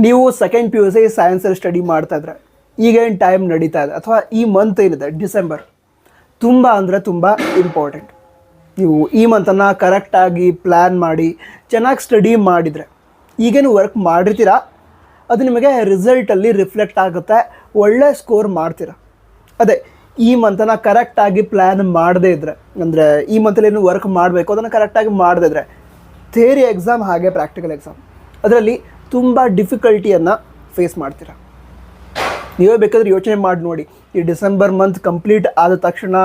ನೀವು second P U C ಸೈನ್ಸಲ್ಲಿ study ಮಾಡ್ತಾ ಇದ್ರೆ ಈಗೇನು ಟೈಮ್ ನಡೀತಾ ಇದೆ ಅಥವಾ ಈ ಮಂತ್ ಏನಿದೆ ಡಿಸೆಂಬರ್ ತುಂಬ ಅಂದರೆ ತುಂಬ ಇಂಪಾರ್ಟೆಂಟ್. ನೀವು ಈ ಮಂತನ್ನು ಕರೆಕ್ಟಾಗಿ ಪ್ಲ್ಯಾನ್ ಮಾಡಿ ಚೆನ್ನಾಗಿ ಸ್ಟಡಿ ಮಾಡಿದರೆ ಈಗೇನು ವರ್ಕ್ ಮಾಡಿರ್ತೀರಾ ಅದು ನಿಮಗೆ ರಿಸಲ್ಟಲ್ಲಿ ರಿಫ್ಲೆಕ್ಟ್ ಆಗುತ್ತೆ, ಒಳ್ಳೆ ಸ್ಕೋರ್ ಮಾಡ್ತೀರ. ಅದೇ ಈ ಮಂತನ್ನು ಕರೆಕ್ಟಾಗಿ ಪ್ಲ್ಯಾನ್ ಮಾಡದೇ ಇದ್ದರೆ, ಅಂದರೆ ಈ ಮಂತಲ್ಲಿ ಏನು ವರ್ಕ್ ಮಾಡಬೇಕು ಅದನ್ನು ಕರೆಕ್ಟಾಗಿ ಮಾಡದೇ ಇದ್ದರೆ ಥಿಯರಿ ಎಕ್ಸಾಮ್ ಹಾಗೆ ಪ್ರಾಕ್ಟಿಕಲ್ ಎಕ್ಸಾಮ್ ಅದರಲ್ಲಿ ತುಂಬ ಡಿಫಿಕಲ್ಟಿಯನ್ನು ಫೇಸ್ ಮಾಡ್ತೀರ. ನೀವೇ ಬೇಕಾದರೆ ಯೋಚನೆ ಮಾಡಿ ನೋಡಿ, ಈ ಡಿಸೆಂಬರ್ ಮಂತ್ ಕಂಪ್ಲೀಟ್ ಆದ ತಕ್ಷಣ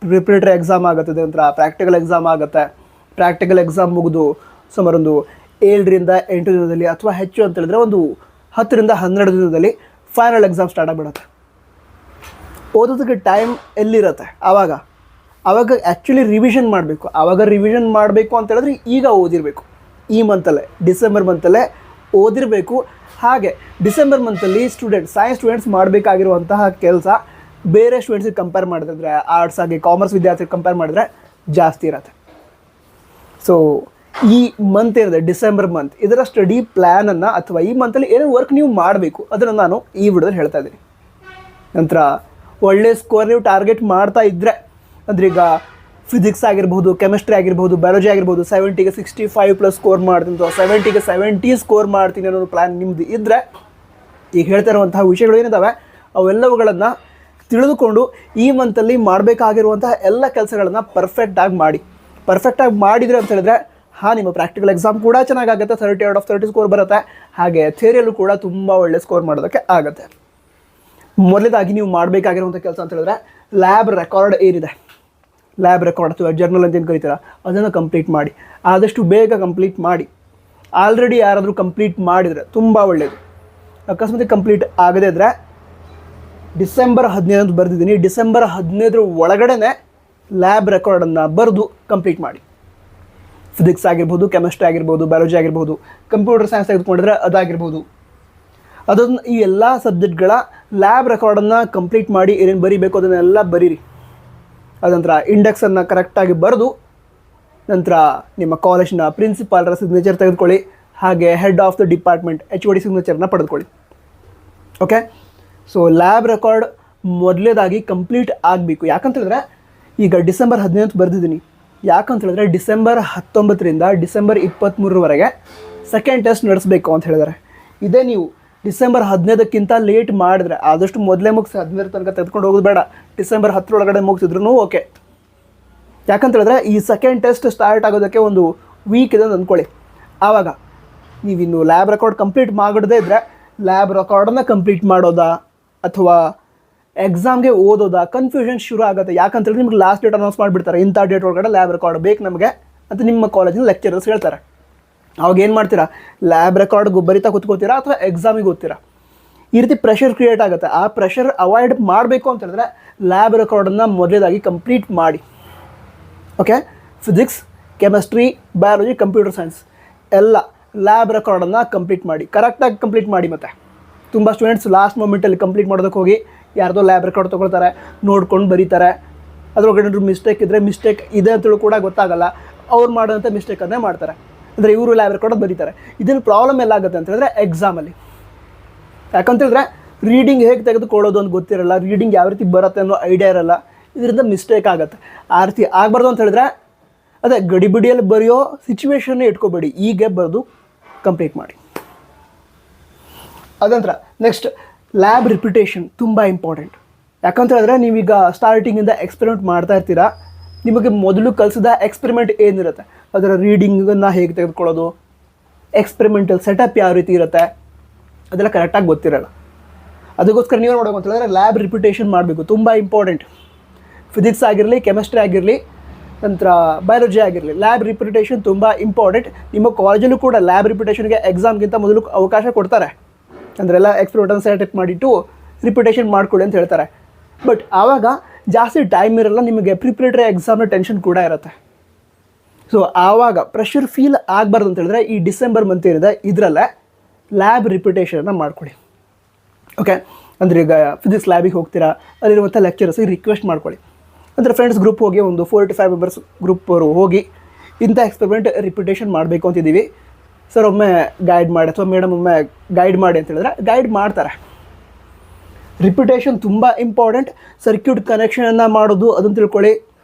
ಪ್ರಿಪ್ರೇಟರಿ ಎಕ್ಸಾಮ್ ಆಗುತ್ತದೆ, ನಂತರ ಪ್ರಾಕ್ಟಿಕಲ್ ಎಕ್ಸಾಮ್ ಆಗುತ್ತೆ. ಪ್ರಾಕ್ಟಿಕಲ್ ಎಕ್ಸಾಮ್ ಮುಗಿದು ಸುಮಾರೊಂದು 7 ರಿಂದ 8 ದಿನದಲ್ಲಿ ಅಥವಾ ಹೆಚ್ಚು ಅಂತ ಹೇಳಿದ್ರೆ ಒಂದು 10 ರಿಂದ 12 ದಿನದಲ್ಲಿ ಫೈನಲ್ ಎಕ್ಸಾಮ್ ಸ್ಟಾರ್ಟ್ ಆಗಿಬಿಡುತ್ತೆ. ಓದೋದಕ್ಕೆ ಟೈಮ್ ಎಲ್ಲಿರುತ್ತೆ? ಆವಾಗ ಆ್ಯಕ್ಚುಲಿ ರಿವಿಷನ್ ಮಾಡಬೇಕು. ಆವಾಗ ರಿವಿಷನ್ ಮಾಡಬೇಕು ಅಂತ ಹೇಳಿದ್ರೆ ಈಗ ಓದಿರಬೇಕು. ಈ ಮಂತಲ್ಲೇ ಡಿಸೆಂಬರ್ ಮಂತಲ್ಲೇ ಓದಿರಬೇಕು. ಹಾಗೆ ಡಿಸೆಂಬರ್ ಮಂತಲ್ಲಿ ಸೈನ್ಸ್ ಸ್ಟೂಡೆಂಟ್ಸ್ ಮಾಡಬೇಕಾಗಿರುವಂತಹ ಕೆಲಸ ಬೇರೆ ಸ್ಟೂಡೆಂಟ್ಸಿಗೆ ಕಂಪೇರ್ ಮಾಡಿದ್ರೆ, ಆರ್ಟ್ಸ್ ಆಗಿ ಕಾಮರ್ಸ್ ವಿದ್ಯಾರ್ಥಿಗೆ ಕಂಪೇರ್ ಮಾಡಿದ್ರೆ ಜಾಸ್ತಿ ಇರುತ್ತೆ. ಸೊ ಈ ಮಂತ್ ಏನಿದೆ ಡಿಸೆಂಬರ್ ಮಂತ್, ಇದರ ಸ್ಟಡಿ ಪ್ಲ್ಯಾನನ್ನು ಅಥವಾ ಈ ಮಂತಲ್ಲಿ ಏನೇನು ವರ್ಕ್ ನೀವು ಮಾಡಬೇಕು ಅದನ್ನು ನಾನು ಈ ವಿಡಿಯೋದಲ್ಲಿ ಹೇಳ್ತಾ ಇದ್ದೀನಿ. ನಂತರ ಒಳ್ಳೆ ಸ್ಕೋರ್ ನೀವು ಟಾರ್ಗೆಟ್ ಮಾಡ್ತಾ ಇದ್ದರೆ, ಅಂದರೆ ಈಗ ಫಿಸಿಕ್ಸ್ ಆಗಿರ್ಬೋದು, ಕೆಮಿಸ್ಟ್ರಿ ಆಗಿರ್ಬೋದು, ಬಯಾಲಜಿ ಆಗಿರ್ಬೋದು 70ಗೆ 65+ ಸ್ಕೋರ್ ಮಾಡ್ತೀನಿ ಅಥವಾ 70ಗೆ 70 ಸ್ಕೋರ್ ಮಾಡ್ತೀನಿ ಅನ್ನೋ ಪ್ಲ್ಯಾನ್ ನಿಮ್ಮದು ಇದ್ದರೆ, ಈಗ ಹೇಳ್ತಾ ಇರುವಂತಹ ವಿಷಯಗಳು ಏನಿದ್ದಾವೆ ಅವೆಲ್ಲವುಗಳನ್ನು ತಿಳಿದುಕೊಂಡು ಈ ಮಂತಲ್ಲಿ ಮಾಡಬೇಕಾಗಿರುವಂತಹ ಎಲ್ಲ ಕೆಲಸಗಳನ್ನು ಪರ್ಫೆಕ್ಟಾಗಿ ಮಾಡಿದರೆ ಅಂತ ಹೇಳಿದ್ರೆ ನಿಮ್ಮ ಪ್ರಾಕ್ಟಿಕಲ್ ಎಕ್ಸಾಮ್ ಕೂಡ ಚೆನ್ನಾಗಾಗುತ್ತೆ, 30 ಔಟ್ ಆಫ್ 30 ಸ್ಕೋರ್ ಬರುತ್ತೆ. ಹಾಗೆ ಥಿಯರಿಯಲ್ಲೂ ಕೂಡ ತುಂಬ ಒಳ್ಳೆ ಸ್ಕೋರ್ ಮಾಡೋದಕ್ಕೆ ಆಗುತ್ತೆ. ಮೊದಲೇದಾಗಿ ನೀವು ಮಾಡಬೇಕಾಗಿರುವಂಥ ಕೆಲಸ ಅಂತ ಹೇಳಿದ್ರೆ ಲ್ಯಾಬ್ ರೆಕಾರ್ಡ್ ಏನಿದೆ, ಲ್ಯಾಬ್ ರೆಕಾರ್ಡ್ ಅಥವಾ ಜರ್ನಲ್ ಅಂತ ಏನು ಕರೀತೀರ ಅದನ್ನು ಕಂಪ್ಲೀಟ್ ಮಾಡಿ. ಆದಷ್ಟು ಬೇಗ ಕಂಪ್ಲೀಟ್ ಮಾಡಿ. ಆಲ್ರೆಡಿ ಯಾರಾದರೂ ಕಂಪ್ಲೀಟ್ ಮಾಡಿದರೆ ತುಂಬ ಒಳ್ಳೆಯದು. ಅಕಸ್ಮಾತ್ ಕಂಪ್ಲೀಟ್ ಆಗದೇ ಇದ್ದರೆ ಡಿಸೆಂಬರ್ 15 ಅಂತ ಬರೆದಿದ್ದೀನಿ, ಡಿಸೆಂಬರ್ 15 ಒಳಗಡೆ ಲ್ಯಾಬ್ ರೆಕಾರ್ಡನ್ನು ಬರೆದು ಕಂಪ್ಲೀಟ್ ಮಾಡಿ. ಫಿಸಿಕ್ಸ್ ಆಗಿರ್ಬೋದು, ಕೆಮಿಸ್ಟ್ರಿ ಆಗಿರ್ಬೋದು, ಬಯಾಲಜಿ ಆಗಿರ್ಬೋದು, ಕಂಪ್ಯೂಟರ್ ಸೈನ್ಸ್ ತೆಗೆದುಕೊಂಡಿದ್ರೆ ಅದಾಗಿರ್ಬೋದು, ಅದನ್ನು ಈ ಎಲ್ಲ ಸಬ್ಜೆಕ್ಟ್ಗಳ ಲ್ಯಾಬ್ ರೆಕಾರ್ಡನ್ನು ಕಂಪ್ಲೀಟ್ ಮಾಡಿ. ಏನೇನು ಬರೀಬೇಕು ಅದನ್ನೆಲ್ಲ ಬರೀರಿ. ಅದಂತರ ಇಂಡೆಕ್ಸನ್ನು ಕರೆಕ್ಟಾಗಿ ಬರೆದು ನಂತರ ನಿಮ್ಮ ಕಾಲೇಜಿನ ಪ್ರಿನ್ಸಿಪಾಲ್ರ ಸಿಗ್ನೇಚರ್ ತೆಗೆದುಕೊಳ್ಳಿ. ಹಾಗೆ head of the department HOD ಸಿಗ್ನೇಚರ್ನ ಪಡೆದುಕೊಳ್ಳಿ. ಓಕೆ, ಸೊ ಲ್ಯಾಬ್ ರೆಕಾರ್ಡ್ ಮೊದಲೇದಾಗಿ ಕಂಪ್ಲೀಟ್ ಆಗಬೇಕು. ಯಾಕಂತೇಳಿದ್ರೆ ಈಗ ಡಿಸೆಂಬರ್ 15 ಬರೆದಿದ್ದೀನಿ. ಯಾಕಂತೇಳಿದ್ರೆ ಡಿಸೆಂಬರ್ 19ರಿಂದ ಡಿಸೆಂಬರ್ 23ರವರೆಗೆ ಸೆಕೆಂಡ್ ಟೆಸ್ಟ್ ನಡೆಸಬೇಕು ಅಂತ ಹೇಳಿದ್ದಾರೆ. ಇದೇ ನೀವು ಡಿಸೆಂಬರ್ 15ಕ್ಕಿಂತ ಲೇಟ್ ಮಾಡಿದ್ರೆ ಆದಷ್ಟು ಮೊದಲೇ ಮುಗಿಸಿ 15 ತನಕ ತೆಗೆದುಕೊಂಡು ಹೋಗೋದು ಬೇಡ. ಡಿಸೆಂಬರ್ 10 ಒಳಗಡೆ ಮುಗಿಸಿದ್ರು ಓಕೆ. ಯಾಕಂತೇಳಿದ್ರೆ ಈ ಸೆಕೆಂಡ್ ಟೆಸ್ಟ್ ಸ್ಟಾರ್ಟ್ ಆಗೋದಕ್ಕೆ ಒಂದು ವೀಕ್ ಇದೆ ಅಂತ ಅಂದ್ಕೊಳ್ಳಿ. ಆವಾಗ ನೀವಿನ್ನು ಲ್ಯಾಬ್ ರೆಕಾರ್ಡ್ ಕಂಪ್ಲೀಟ್ ಮಾಡದೇ ಇದ್ದರೆ ಲ್ಯಾಬ್ ರೆಕಾರ್ಡನ್ನು ಕಂಪ್ಲೀಟ್ ಮಾಡೋದಾ ಅಥವಾ ಎಕ್ಸಾಮ್ಗೆ ಓದೋದಾ ಕನ್ಫ್ಯೂಷನ್ ಶುರು ಆಗುತ್ತೆ. ಯಾಕಂತೇಳಿದ್ರೆ ನಿಮ್ಗೆ ಲಾಸ್ಟ್ ಡೇಟ್ ಅನೌನ್ಸ್ ಮಾಡಿಬಿಡ್ತಾರೆ, ಇಂಥ ಡೇಟ್ ಒಳಗಡೆ ಲ್ಯಾಬ್ ರೆಕಾರ್ಡ್ ಬೇಕು ನಮಗೆ ಅಂತ ನಿಮ್ಮ ಕಾಲೇಜಿನ ಲೆಕ್ಚರರ್ಸ್ ಹೇಳ್ತಾರೆ. ಅವಾಗ ಏನು ಮಾಡ್ತೀರಾ, ಲ್ಯಾಬ್ ರೆಕಾರ್ಡ್ಗೆ ಬರಿತಾ ಕೂತ್ಕೋತೀರಾ ಅಥವಾ ಎಕ್ಸಾಮಿಗೆ ಓದ್ತೀರಾ. ಈ ರೀತಿ ಪ್ರೆಷರ್ ಕ್ರಿಯೇಟ್ ಆಗುತ್ತೆ. ಆ ಪ್ರೆಷರ್ ಅವಾಯ್ಡ್ ಮಾಡಬೇಕು ಅಂತ ಹೇಳಿದ್ರೆ ಲ್ಯಾಬ್ ರೆಕಾರ್ಡನ್ನು ಮೊದಲೇದಾಗಿ ಕಂಪ್ಲೀಟ್ ಮಾಡಿ. Okay, physics, chemistry, biology, computer science ಎಲ್ಲ ಲ್ಯಾಬ್ ರೆಕಾರ್ಡನ್ನು ಕಂಪ್ಲೀಟ್ ಮಾಡಿ, ಕರೆಕ್ಟಾಗಿ ಕಂಪ್ಲೀಟ್ ಮಾಡಿ. ಮತ್ತು ತುಂಬ ಸ್ಟೂಡೆಂಟ್ಸ್ ಲಾಸ್ಟ್ ಮೂಮೆಂಟಲ್ಲಿ ಕಂಪ್ಲೀಟ್ ಮಾಡೋದಕ್ಕೆ ಹೋಗಿ ಯಾರ್ದೋ ಲ್ಯಾಬ್ ರೆಕಾರ್ಡ್ ತೊಗೊಳ್ತಾರೆ, ನೋಡ್ಕೊಂಡು ಬರೀತಾರೆ. ಅದ್ರೊಳಗಡೆ ಮಿಸ್ಟೇಕ್ ಇದ್ದರೆ ಮಿಸ್ಟೇಕ್ ಇದೆ ಅಂತೇಳಿ ಕೂಡ ಗೊತ್ತಾಗಲ್ಲ, ಅವ್ರು ಮಾಡೋಂಥ ಮಿಸ್ಟೇಕನ್ನೇ ಮಾಡ್ತಾರೆ. ಅಂದರೆ ಇವರು ಲ್ಯಾಬ್ ರೆಕಾರ್ಡ್ ಬರೀತಾರೆ. ಇದನ್ನು ಪ್ರಾಬ್ಲಮ್ ಎಲ್ಲ ಆಗುತ್ತೆ ಅಂತ ಹೇಳಿದ್ರೆ ಎಕ್ಸಾಮಲ್ಲಿ. ಯಾಕಂತೇಳಿದ್ರೆ ರೀಡಿಂಗ್ ಹೇಗೆ ತೆಗೆದುಕೊಳ್ಳೋದು ಅಂತ ಗೊತ್ತಿರಲ್ಲ, ರೀಡಿಂಗ್ ಯಾವ ರೀತಿ ಬರುತ್ತೆ ಅನ್ನೋ ಐಡಿಯಾ ಇರಲ್ಲ, ಇದರಿಂದ ಮಿಸ್ಟೇಕ್ ಆಗುತ್ತೆ. ಆ ರೀತಿ ಆಗಬಾರ್ದು ಅಂತ ಹೇಳಿದ್ರೆ ಅದೇ ಗಡಿಬಿಡಿಯಲ್ಲಿ ಬರೆಯೋ ಸಿಚುವೇಶನ್ನೇ ಇಟ್ಕೋಬೇಡಿ, ಹೀಗೆ ಬರೆದು ಕಂಪ್ಲೀಟ್ ಮಾಡಿ. ಅದಂತರ ನೆಕ್ಸ್ಟ್ ಲ್ಯಾಬ್ ರಿಪಿಟೇಷನ್ ತುಂಬ ಇಂಪಾರ್ಟೆಂಟ್. ಯಾಕಂತ ಹೇಳಿದ್ರೆ ನೀವೀಗ ಸ್ಟಾರ್ಟಿಂಗಿಂದ ಎಕ್ಸ್ಪೆರಿಮೆಂಟ್ ಮಾಡ್ತಾ ಇರ್ತೀರಾ, ನಿಮಗೆ ಮೊದಲು ಕಲಿಸಿದ ಎಕ್ಸ್ಪೆರಿಮೆಂಟ್ ಏನಿರುತ್ತೆ ಅದರ ರೀಡಿಂಗನ್ನು ಹೇಗೆ ತೆಗೆದುಕೊಳ್ಳೋದು, ಎಕ್ಸ್ಪೆರಿಮೆಂಟಲ್ ಸೆಟಪ್ ಯಾವ ರೀತಿ ಇರುತ್ತೆ ಅದೆಲ್ಲ ಕರೆಕ್ಟಾಗಿ ಗೊತ್ತಿರಲ್ಲ. ಅದಕ್ಕೋಸ್ಕರ ನೀವೇನು ಮಾಡಬೇಕು ಅಂತ ಹೇಳಿದ್ರೆ ಲ್ಯಾಬ್ ರಿಪಿಟೇಷನ್ ಮಾಡಬೇಕು, ತುಂಬ ಇಂಪಾರ್ಟೆಂಟ್. ಫಿಸಿಕ್ಸ್ ಆಗಿರಲಿ, ಕೆಮಿಸ್ಟ್ರಿ ಆಗಿರಲಿ, ನಂತರ ಬಯಾಲಜಿ ಆಗಿರಲಿ, ಲ್ಯಾಬ್ ರಿಪಿಟೇಷನ್ ತುಂಬ ಇಂಪಾರ್ಟೆಂಟ್. ನಿಮ್ಮ ಕಾಲೇಜಲ್ಲೂ ಕೂಡ ಲ್ಯಾಬ್ ರಿಪಿಟೇಷನ್ಗೆ ಎಕ್ಸಾಮ್ಗಿಂತ ಮೊದಲು ಅವಕಾಶ ಕೊಡ್ತಾರೆ. ಅಂದರೆ ಎಲ್ಲ ಎಕ್ಸ್ಪೆರಿಮೆಂಟನ್ನು ಸೆಟಪ್ ಮಾಡಿಟ್ಟು ರಿಪಿಟೇಷನ್ ಮಾಡಿಕೊಡಿ ಅಂತ ಹೇಳ್ತಾರೆ. ಬಟ್ ಆವಾಗ ಜಾಸ್ತಿ ಟೈಮ್ ಇರಲ್ಲ, ನಿಮಗೆ ಪ್ರಿಪ್ರೇಟರಿ ಎಕ್ಸಾಮ್ನ ಟೆನ್ಷನ್ ಕೂಡ ಇರುತ್ತೆ. ಸೊ ಆವಾಗ ಪ್ರೆಷರ್ ಫೀಲ್ ಆಗಬಾರ್ದು ಅಂತ ಹೇಳಿದ್ರೆ ಈ ಡಿಸೆಂಬರ್ ಮಂತ್ ಏನಿದೆ ಇದರಲ್ಲೇ ಲ್ಯಾಬ್ ರಿಪಿಟೇಷನ್ನ ಮಾಡ್ಕೊಳ್ಳಿ. ಓಕೆ, ಅಂದರೆ ಈಗ ಫಿಸಿಕ್ಸ್ ಲ್ಯಾಬಿಗೆ ಹೋಗ್ತೀರಾ, ಅಲ್ಲಿರುವಂಥ ಲೆಕ್ಚರರ್ಸಿಗೆ ರಿಕ್ವೆಸ್ಟ್ ಮಾಡ್ಕೊಳ್ಳಿ. ಅಂದರೆ ಫ್ರೆಂಡ್ಸ್ ಗ್ರೂಪ್ ಹೋಗಿ ಒಂದು 4 to 5 ಮೆಂಬರ್ಸ್ ಗ್ರೂಪ್ ಅವರು ಹೋಗಿ ಇಂಥ ಎಕ್ಸ್ಪೆರಿಮೆಂಟ್ ರಿಪಿಟೇಷನ್ ಮಾಡಬೇಕು ಅಂತಿದ್ದೀವಿ, ಸರ್ ಒಮ್ಮೆ ಗೈಡ್ ಮಾಡಿ ಅಥವಾ ಮೇಡಮ್ ಒಮ್ಮೆ ಗೈಡ್ ಮಾಡಿ ಅಂತ ಹೇಳಿದ್ರೆ ಗೈಡ್ ಮಾಡ್ತಾರೆ. ರಿಪಿಟೇಷನ್ ತುಂಬ ಇಂಪಾರ್ಟೆಂಟ್. ಸರ್ಕ್ಯೂಟ್ ಕನೆಕ್ಷನನ್ನು ಮಾಡೋದು ಅದನ್ನು ತಿಳ್ಕೊಳ್ಳಿ.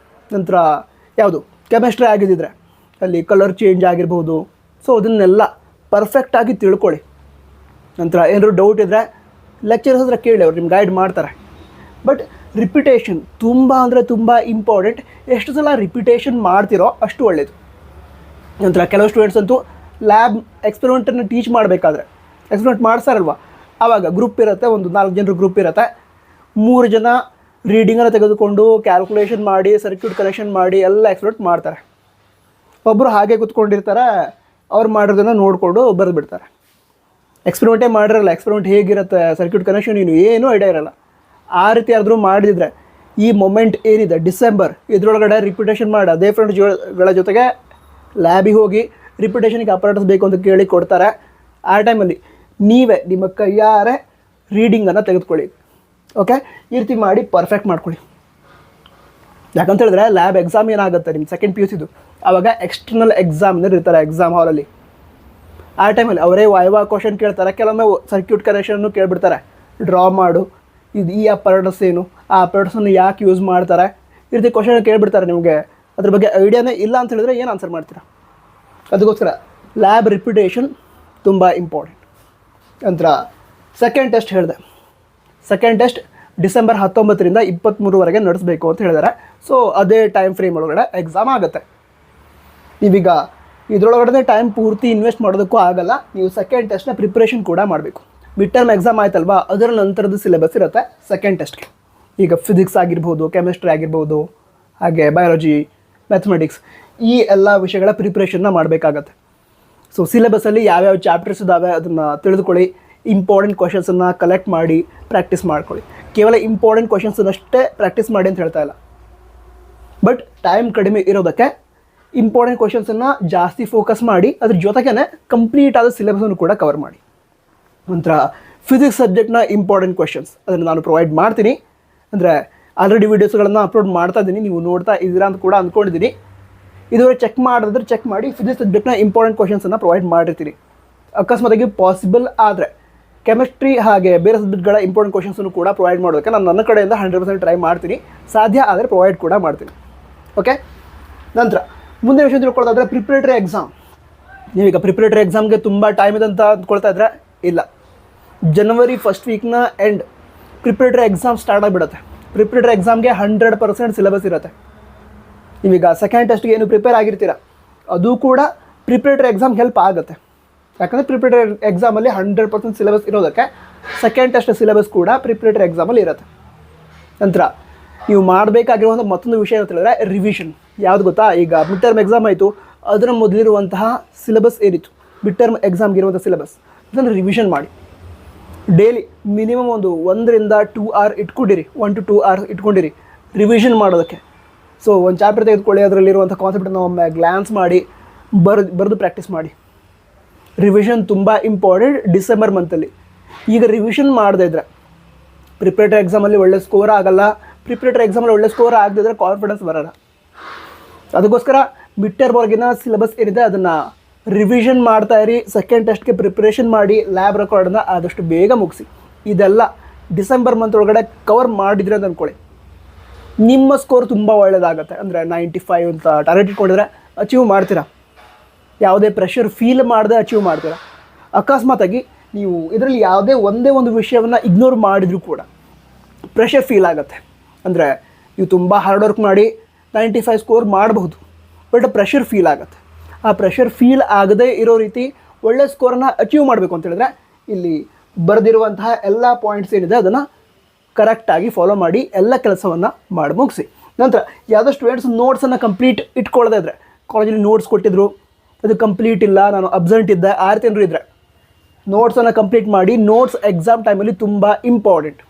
ನಂತರ ಯಾವುದು ಕೆಮಿಸ್ಟ್ರಿ ಆಗಿದ್ದಿದ್ರೆ ಅಲ್ಲಿ ಕಲರ್ ಚೇಂಜ್ ಆಗಿರ್ಬೋದು, ಸೊ ಅದನ್ನೆಲ್ಲ ಪರ್ಫೆಕ್ಟಾಗಿ ತಿಳ್ಕೊಳ್ಳಿ. ನಂತರ ಏನಾದ್ರು ಡೌಟ್ ಇದ್ದರೆ ಲೆಕ್ಚರ್ಸ್ ಹತ್ರ ಕೇಳಿ, ಅವ್ರು ನಿಮ್ಗೆ ಗೈಡ್ ಮಾಡ್ತಾರೆ. ಬಟ್ ರಿಪಿಟೇಷನ್ ತುಂಬ ಅಂದರೆ ತುಂಬ ಇಂಪಾರ್ಟೆಂಟ್. ಎಷ್ಟು ಸಲ ರಿಪಿಟೇಷನ್ ಮಾಡ್ತಿರೋ ಅಷ್ಟು ಒಳ್ಳೆಯದು. ನಂತರ ಕೆಲವು ಸ್ಟೂಡೆಂಟ್ಸ್ ಅಂತೂ ಲ್ಯಾಬ್ ಎಕ್ಸ್ಪೆರಿಮೆಂಟನ್ನು ಟೀಚ್ ಮಾಡಬೇಕಾದ್ರೆ ಎಕ್ಸ್ಪೆರಿಮೆಂಟ್ ಮಾಡ್ತಾರಲ್ವ, ಆವಾಗ ಗ್ರೂಪ್ ಇರುತ್ತೆ, ಒಂದು 4 ಜನರ ಗ್ರೂಪ್ ಇರುತ್ತೆ. 3 ಜನ ರೀಡಿಂಗನ್ನು ತೆಗೆದುಕೊಂಡು ಕ್ಯಾಲ್ಕುಲೇಷನ್ ಮಾಡಿ ಸರ್ಕ್ಯೂಟ್ ಕನೆಕ್ಷನ್ ಮಾಡಿ ಎಲ್ಲ ಎಕ್ಸ್ಪೆರಿಮೆಂಟ್ ಮಾಡ್ತಾರೆ. ಒಬ್ಬರು ಹಾಗೆ ಕೂತ್ಕೊಂಡಿರ್ತಾರೆ, ಅವ್ರು ಮಾಡಿರೋದನ್ನು ನೋಡಿಕೊಂಡು ಬರೆದುಬಿಡ್ತಾರೆ. ಎಕ್ಸ್ಪೆರಿಮೆಂಟೇ ಮಾಡಿರಲ್ಲ, ಎಕ್ಸ್ಪೆರಿಮೆಂಟ್ ಹೇಗಿರುತ್ತೆ ಸರ್ಕ್ಯೂಟ್ ಕನೆಕ್ಷನ್ ಏನೂ ಐಡಿಯಾ ಇರೋಲ್ಲ. ಆ ರೀತಿ ಯಾರಾದರೂ ಮಾಡಿದರೆ ಈ ಮೊಮೆಂಟ್ ಏನಿದೆ ಡಿಸೆಂಬರ್, ಇದರೊಳಗಡೆ ರಿಪಿಟೇಷನ್ ಮಾಡಿ ಅದೇ ಫ್ರೆಂಡ್ಸ್ಗಳ ಜೊತೆಗೆ ಲ್ಯಾಬಿಗೆ ಹೋಗಿ ರಿಪಿಟೇಷನ್ಗೆ ಅಪರೇಟರ್ಸ್ ಬೇಕು ಅಂತ ಕೇಳಿ ಕೊಡ್ತಾರೆ. ಆ ಟೈಮಲ್ಲಿ ನೀವೇ ನಿಮ್ಮ ಕೈಯಾರೆ ರೀಡಿಂಗನ್ನು ತೆಗೆದುಕೊಳ್ಳಿ. ಓಕೆ, ಈ ರೀತಿ ಮಾಡಿ ಪರ್ಫೆಕ್ಟ್ ಮಾಡ್ಕೊಳ್ಳಿ. ಯಾಕಂತ ಹೇಳಿದ್ರೆ ಲ್ಯಾಬ್ ಎಕ್ಸಾಮ್ ಏನಾಗುತ್ತೆ ನಿಮ್ಮ ಸೆಕೆಂಡ್ PUC ಆವಾಗ ಎಕ್ಸ್ಟರ್ನಲ್ ಎಕ್ಸಾಮಿನರ್ ಇರ್ತಾರೆ ಎಕ್ಸಾಮ್ ಹಾಲಲ್ಲಿ. ಆ ಟೈಮಲ್ಲಿ ಅವರೇ ವೈವಾ ಕ್ವಶನ್ ಕೇಳ್ತಾರೆ. ಕೆಲವೊಮ್ಮೆ ಸರ್ಕ್ಯೂಟ್ ಕನೆಕ್ಷನ್ನು ಕೇಳಿಬಿಡ್ತಾರೆ, ಡ್ರಾ ಮಾಡು, ಇದು ಈ ಅಪರೇಟರ್ಸ್ ಏನು, ಆ ಅಪರೇಟರ್ಸನ್ನು ಯಾಕೆ ಯೂಸ್ ಮಾಡ್ತಾರೆ, ಈ ರೀತಿ ಕ್ವಶನ್ ಕೇಳಿಬಿಡ್ತಾರೆ. ನಿಮಗೆ ಅದ್ರ ಬಗ್ಗೆ ಐಡಿಯಾನೇ ಇಲ್ಲ ಅಂತ ಹೇಳಿದ್ರೆ ಏನು ಆನ್ಸರ್ ಮಾಡ್ತೀರಾ? ಅದಕ್ಕೋಸ್ಕರ ಲ್ಯಾಬ್ ರಿಪಿಟೇಷನ್ ತುಂಬ ಇಂಪಾರ್ಟೆಂಟ್. ನಂತರ ಸೆಕೆಂಡ್ ಟೆಸ್ಟ್ ಹೇಳಿದೆ. ಸೆಕೆಂಡ್ ಟೆಸ್ಟ್ ಡಿಸೆಂಬರ್ 19ರಿಂದ 23ವರೆಗೆ ನಡೆಸಬೇಕು ಅಂತ ಹೇಳಿದ್ದಾರೆ. ಸೊ ಅದೇ ಟೈಮ್ ಫ್ರೇಮ್ ಒಳಗಡೆ ಎಕ್ಸಾಮ್ ಆಗುತ್ತೆ. ನೀವೀಗ ಇದರೊಳಗಡೆ ಟೈಮ್ ಪೂರ್ತಿ ಇನ್ವೆಸ್ಟ್ ಮಾಡೋದಕ್ಕೂ ಆಗಲ್ಲ. ನೀವು ಸೆಕೆಂಡ್ ಟೆಸ್ಟ್ನ ಪ್ರಿಪ್ರೇಷನ್ ಕೂಡ ಮಾಡಬೇಕು. ಮಿಡ್ ಟರ್ಮ್ ಎಕ್ಸಾಮ್ ಆಯ್ತಲ್ವಾ, ಅದರ ನಂತರದ ಸಿಲೆಬಸ್ ಇರುತ್ತೆ ಸೆಕೆಂಡ್ ಟೆಸ್ಟ್ಗೆ. ಈಗ ಫಿಸಿಕ್ಸ್ ಆಗಿರ್ಬೋದು, ಕೆಮಿಸ್ಟ್ರಿ ಆಗಿರ್ಬೋದು, ಹಾಗೆ ಬಯಾಲಜಿ, ಮ್ಯಾಥಮೆಟಿಕ್ಸ್, ಈ ಎಲ್ಲ ವಿಷಯಗಳ ಪ್ರಿಪ್ರೇಷನ್ನ ಮಾಡಬೇಕಾಗತ್ತೆ. ಸೊ ಸಿಲೆಬಸಲ್ಲಿ ಯಾವ್ಯಾವ ಚಾಪ್ಟರ್ಸ್ ಇದ್ದಾವೆ ಅದನ್ನು ತಿಳಿದುಕೊಳ್ಳಿ. ಇಂಪಾರ್ಟೆಂಟ್ ಕ್ವಶನ್ಸನ್ನು ಕಲೆಕ್ಟ್ ಮಾಡಿ ಪ್ರಾಕ್ಟೀಸ್ ಮಾಡ್ಕೊಳ್ಳಿ. ಕೇವಲ ಇಂಪಾರ್ಟೆಂಟ್ ಕ್ವಶನ್ಸನ್ನಷ್ಟೇ ಪ್ರಾಕ್ಟೀಸ್ ಮಾಡಿ ಅಂತ ಹೇಳ್ತಾ ಇಲ್ಲ, ಬಟ್ ಟೈಮ್ ಕಡಿಮೆ ಇರೋದಕ್ಕೆ ಇಂಪಾರ್ಟೆಂಟ್ ಕ್ವಶನ್ಸನ್ನು ಜಾಸ್ತಿ ಫೋಕಸ್ ಮಾಡಿ ಅದ್ರ ಜೊತೆಗೇ ಕಂಪ್ಲೀಟ್ ಆದ ಸಿಲೆಬಸನ್ನು ಕೂಡ ಕವರ್ ಮಾಡಿ. ನಂತರ ಫಿಸಿಕ್ಸ್ ಸಬ್ಜೆಕ್ಟ್ನ ಇಂಪಾರ್ಟೆಂಟ್ ಕ್ವಶನ್ಸ್ ಅದನ್ನು ನಾನು ಪ್ರೊವೈಡ್ ಮಾಡ್ತೀನಿ. ಅಂದರೆ ಆಲ್ರೆಡಿ ವೀಡಿಯೋಸ್ಗಳನ್ನು ಅಪ್ಲೋಡ್ ಮಾಡ್ತಾ ಇದ್ದೀನಿ, ನೀವು ನೋಡ್ತಾ ಇದ್ದೀರಾ ಅಂತ ಕೂಡ ಅಂದ್ಕೊಂಡಿದ್ದೀನಿ. ಇದುವರೆ ಚೆಕ್ ಮಾಡಿದ್ರೆ ಚೆಕ್ ಮಾಡಿ. ಫಿಸಿಕ್ಸ್ ಸಬ್ಜೆಕ್ಟ್ನ ಇಂಪಾರ್ಟೆಂಟ್ ಕ್ವಶನ್ಸನ್ನು ಪ್ರೊವೈಡ್ ಮಾಡಿರ್ತೀನಿ. ಅಕಸ್ಮಾತಾಗಿ ಪಾಸಿಬಲ್ ಆದರೆ ಕೆಮಿಸ್ಟ್ರಿ ಹಾಗೆ ಬೇರೆ ಸಬ್ಜೆಕ್ಟ್ಗಳ ಇಂಪಾರ್ಟೆಂಟ್ ಕ್ವಶನ್ಸನ್ನು ಕೂಡ ಪ್ರೊವೈಡ್ ಮಾಡೋದಕ್ಕೆ ನಾನು ನನ್ನ ಕಡೆಯಿಂದ 100% ಟ್ರೈ ಮಾಡ್ತೀನಿ. ಸಾಧ್ಯ ಆದರೆ ಪ್ರೊವೈಡ್ ಕೂಡ ಮಾಡ್ತೀನಿ. ಓಕೆ, ನಂತರ ಮುಂದಿನ ವಿಷಯ ತಿಳ್ಕೊಳ್ಳೋದಾದರೆ ಪ್ರಿಪ್ರೇಟರಿ ಎಕ್ಸಾಮ್. ನೀವೀಗ ಪ್ರಿಪ್ರೇಟರಿ ಎಕ್ಸಾಮ್ಗೆ ತುಂಬ ಟೈಮ್ ಇದೆ ಅಂತ ಅಂದ್ಕೊಳ್ತಾ ಇದ್ರೆ ಇಲ್ಲ. ಜನವರಿ ಫಸ್ಟ್ ವೀಕ್ನ ಎಂಡ್ ಪ್ರಿಪ್ರೇಟರಿ ಎಕ್ಸಾಮ್ ಸ್ಟಾರ್ಟ್ ಆಗಿಬಿಡುತ್ತೆ. ಪ್ರಿಪ್ರೇಟರಿ ಎಕ್ಸಾಮ್ಗೆ 100% ಸಿಲೆಬಸ್ ಇರುತ್ತೆ. ನೀವೀಗ ಸೆಕೆಂಡ್ ಟೆಸ್ಟ್ಗೆ ಏನು ಪ್ರಿಪೇರ್ ಆಗಿರ್ತೀರ ಅದು ಕೂಡ ಪ್ರಿಪ್ರೇಟರಿ ಎಕ್ಸಾಮ್ಗೆ ಹೆಲ್ಪ್ ಆಗುತ್ತೆ. ಯಾಕಂದರೆ ಪ್ರಿಪ್ರೇಟರಿ ಎಕ್ಸಾಮಲ್ಲಿ 100% ಸಿಲೆಬಸ್ ಇರೋದಕ್ಕೆ ಸೆಕೆಂಡ್ ಟೆಸ್ಟ್ ಸಿಲೆಬಸ್ ಕೂಡ ಪ್ರಿಪ್ರೇಟರಿ ಎಕ್ಸಾಮಲ್ಲಿ ಇರುತ್ತೆ. ನಂತರ ನೀವು ಮಾಡಬೇಕಾಗಿರುವಂಥ ಮತ್ತೊಂದು ವಿಷಯ ಅಂತ ಹೇಳಿದ್ರೆ ರಿವಿಷನ್. ಯಾವುದು ಗೊತ್ತಾ, ಈಗ ಮಿಡ್ ಟರ್ಮ್ ಎಕ್ಸಾಮ್ ಆಯಿತು, ಅದರ ಮೊದಲಿರುವಂತಹ ಸಿಲೆಬಸ್ ಏನಿತ್ತು ಮಿಡ್ ಟರ್ಮ್ ಎಕ್ಸಾಮ್ಗೆ ಇರುವಂಥ ಸಿಲೆಬಸ್ ಅದನ್ನು ರಿವಿಷನ್ ಮಾಡಿ. ಡೈಲಿ ಮಿನಿಮಮ್ 1 ರಿಂದ 2 ಅವರ್ ಇಟ್ಕೊಂಡಿರಿ, 1 to 2 ಅವರ್ಸ್ ಇಟ್ಕೊಂಡಿರಿ ರಿವಿಷನ್ ಮಾಡೋದಕ್ಕೆ. ಸೊ ಒಂದು ಚಾಪ್ಟರ್ ತೆಗೆದುಕೊಳ್ಳಿ, ಅದರಲ್ಲಿರುವಂಥ ಕಾನ್ಸೆಪ್ಟನ್ನು ಒಮ್ಮೆ ಗ್ಲಾನ್ಸ್ ಮಾಡಿ ಬರೆದು ಪ್ರಾಕ್ಟೀಸ್ ಮಾಡಿ. ರಿವಿಷನ್ ತುಂಬ ಇಂಪಾರ್ಟೆಂಟ್ ಡಿಸೆಂಬರ್ ಮಂತಲ್ಲಿ. ಈಗ ರಿವಿಷನ್ ಮಾಡದೇ ಇದ್ದರೆ ಪ್ರಿಪ್ರೇಟರಿ ಎಕ್ಸಾಮಲ್ಲಿ ಒಳ್ಳೆ ಸ್ಕೋರ್ ಆಗಲ್ಲ. ಪ್ರಿಪ್ರೇಟರಿ ಎಕ್ಸಾಮಲ್ಲಿ ಒಳ್ಳೆ ಸ್ಕೋರ್ ಆಗದಿದ್ದರೆ ಕಾನ್ಫಿಡೆನ್ಸ್ ಬರೋಲ್ಲ. ಅದಕ್ಕೋಸ್ಕರ ಮಿಡ್ ಟರ್ಮ್ವರೆಗಿನ ಸಿಲೆಬಸ್ ಏನಿದೆ ಅದನ್ನು ರಿವಿಷನ್ ಮಾಡ್ತಾ ಇರಿ. ಸೆಕೆಂಡ್ ಟೆಸ್ಟ್ಗೆ ಪ್ರಿಪ್ರೇಷನ್ ಮಾಡಿ ಲ್ಯಾಬ್ ರೆಕಾರ್ಡನ್ನು ಆದಷ್ಟು ಬೇಗ ಮುಗಿಸಿ. ಇದೆಲ್ಲ ಡಿಸೆಂಬರ್ ಮಂತ್ ಒಳಗಡೆ ಕವರ್ ಮಾಡಿದ್ರೆ ಅಂತ ಅಂದ್ಕೊಳ್ಳಿ, ನಿಮ್ಮ ಸ್ಕೋರ್ ತುಂಬ ಒಳ್ಳೆಯದಾಗುತ್ತೆ. ಅಂದರೆ 95 ಅಂತ ಟಾರ್ಗೆಟ್ ಇಟ್ಕೊಂಡಿದ್ರೆ ಅಚೀವ್ ಮಾಡ್ತೀರಾ. ಯಾವುದೇ ಪ್ರೆಷರ್ ಫೀಲ್ ಮಾಡದೆ ಅಚೀವ್ ಮಾಡ್ತೀರಾ. ಅಕಸ್ಮಾತಾಗಿ ನೀವು ಇದರಲ್ಲಿ ಯಾವುದೇ ಒಂದೇ ಒಂದು ವಿಷಯವನ್ನು ಇಗ್ನೋರ್ ಮಾಡಿದರೂ ಕೂಡ ಪ್ರೆಷರ್ ಫೀಲ್ ಆಗುತ್ತೆ. ಅಂದರೆ ನೀವು ತುಂಬ ಹಾರ್ಡ್ ವರ್ಕ್ ಮಾಡಿ 95 ಸ್ಕೋರ್ ಮಾಡಬಹುದು, ಬಟ್ ಪ್ರೆಷರ್ ಫೀಲ್ ಆಗುತ್ತೆ. ಆ ಪ್ರೆಷರ್ ಫೀಲ್ ಆಗದೇ ಇರೋ ರೀತಿ ಒಳ್ಳೆ ಸ್ಕೋರನ್ನು ಅಚೀವ್ ಮಾಡಬೇಕು ಅಂತ ಹೇಳಿದ್ರೆ ಇಲ್ಲಿ ಬರೆದಿರುವಂತಹ ಎಲ್ಲ ಪಾಯಿಂಟ್ಸ್ ಏನಿದೆ ಅದನ್ನು ಕರೆಕ್ಟಾಗಿ ಫಾಲೋ ಮಾಡಿ ಎಲ್ಲ ಕೆಲಸವನ್ನು ಮಾಡಿ ಮುಗಿಸಿ. ನಂತರ ಯಾವುದೋ ಸ್ಟೂಡೆಂಟ್ಸ್ ನೋಟ್ಸನ್ನು ಕಂಪ್ಲೀಟ್ ಇಟ್ಕೊಳ್ಳದೇ ಇದ್ದರೆ, ಕಾಲೇಜಲ್ಲಿ ನೋಟ್ಸ್ ಕೊಟ್ಟಿದ್ರು ಅದು ಕಂಪ್ಲೀಟ್ ಇಲ್ಲ, ನಾನು ಅಬ್ಸೆಂಟ್ ಇದ್ದೆ, ಆ ರೀತಿ ಏನಾದ್ರು ಇದ್ದರೆ ನೋಟ್ಸನ್ನು ಕಂಪ್ಲೀಟ್ ಮಾಡಿ. ನೋಟ್ಸ್ ಎಕ್ಸಾಮ್ ಟೈಮಲ್ಲಿ ತುಂಬ ಇಂಪಾರ್ಟೆಂಟ್.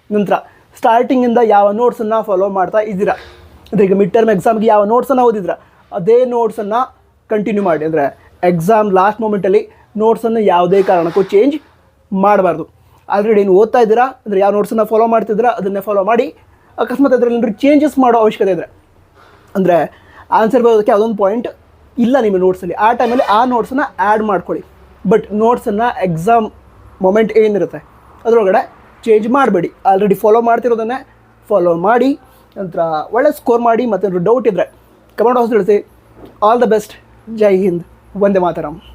ನಂತರ ಸ್ಟಾರ್ಟಿಂಗಿಂದ ಯಾವ ನೋಟ್ಸನ್ನು ಫಾಲೋ ಮಾಡ್ತಾ ಇದ್ದೀರಾ, ಅಂದರೆ ಈಗ ಮಿಡ್ ಟರ್ಮ್ ಎಕ್ಸಾಮ್ಗೆ ಯಾವ ನೋಟ್ಸನ್ನು ಓದಿದ್ರೆ ಅದೇ ನೋಟ್ಸನ್ನು ಕಂಟಿನ್ಯೂ ಮಾಡಿ. ಅಂದರೆ ಎಕ್ಸಾಮ್ ಲಾಸ್ಟ್ ಮೂಮೆಂಟಲ್ಲಿ ನೋಟ್ಸನ್ನು ಯಾವುದೇ ಕಾರಣಕ್ಕೂ ಚೇಂಜ್ ಮಾಡಬಾರ್ದು. ಆಲ್ರೆಡಿ ಏನು ಓದ್ತಾ ಇದ್ದೀರಾ ಅಂದರೆ ಯಾವ ನೋಟ್ಸನ್ನು ಫಾಲೋ ಮಾಡ್ತಿದ್ದೀರಾ ಅದನ್ನೇ ಫಾಲೋ ಮಾಡಿ. ಅಕಸ್ಮಾತ್ ಅದರಲ್ಲಿ ಏನಾದರೂ ಚೇಂಜಸ್ ಮಾಡೋ ಅವಶ್ಯಕತೆ ಇದ್ದರೆ, ಅಂದರೆ ಆನ್ಸರ್ ಬರೋದಕ್ಕೆ ಅದೊಂದು ಪಾಯಿಂಟ್ ಇಲ್ಲ ನಿಮ್ಮ ನೋಟ್ಸಲ್ಲಿ, ಆ ಟೈಮಲ್ಲಿ ಆ ನೋಟ್ಸನ್ನ ಆ್ಯಡ್ ಮಾಡ್ಕೊಳ್ಳಿ. ಬಟ್ ನೋಟ್ಸನ್ನು ಎಕ್ಸಾಮ್ ಮೊಮೆಂಟ್ ಏನಿರುತ್ತೆ ಅದರೊಳಗಡೆ ಚೇಂಜ್ ಮಾಡಬೇಡಿ. ಆಲ್ರೆಡಿ ಫಾಲೋ ಮಾಡ್ತಿರೋದನ್ನೇ ಫಾಲೋ ಮಾಡಿ. ನಂತರ ಒಳ್ಳೆ ಸ್ಕೋರ್ ಮಾಡಿ. ಮತ್ತು ಡೌಟ್ ಇದ್ದರೆ ಕಮೆಂಟ್ ಬಾಕ್ಸ್ ತಿಳಿಸಿ. All the best. ಜೈ ಹಿಂದ್. ವಂದೇ ಮಾತರಂ.